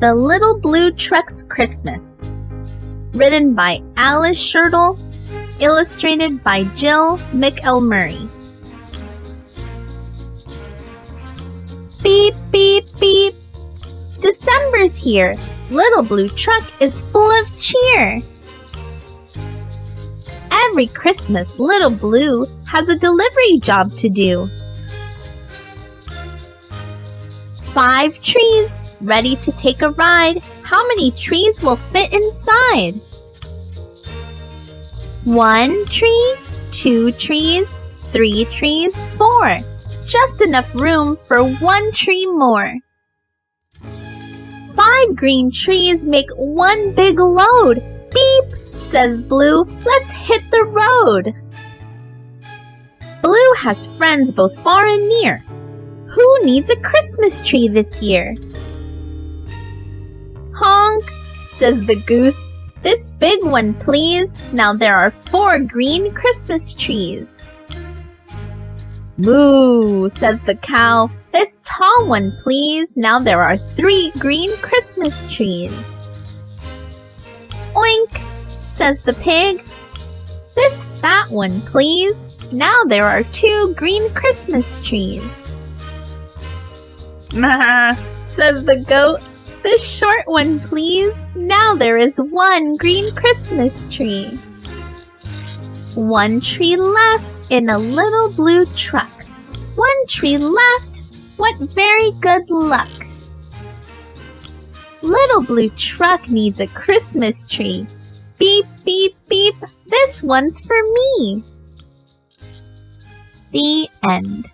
The Little Blue Truck's Christmas. Written by Alice Schertle. Illustrated by Jill McElmurray. Beep, beep, beep. December's here. Little Blue Truck is full of cheer. Every Christmas, Little Blue has a delivery job to do. 5 trees ready to take a ride. How many trees will fit inside? 1 tree, 2 trees, 3 trees, 4. Just enough room for 1 tree more. 5 green trees make 1 big load. Beep, says Blue, let's hit the road. Blue has friends both far and near. Who needs a Christmas tree this year? Honk, says the goose. This big one, please. Now there are 4 green Christmas trees. Moo, says the cow. This tall one, please. Now there are 3 green Christmas trees. Oink, says the pig. This fat one, please. Now there are 2 green Christmas trees. Meh, says the goat. This short one, please. Now there is 1 green Christmas tree. 1 tree left in a little blue truck. 1 tree left. What very good luck. Little Blue Truck needs a Christmas tree. Beep, beep, beep. This one's for me. The end.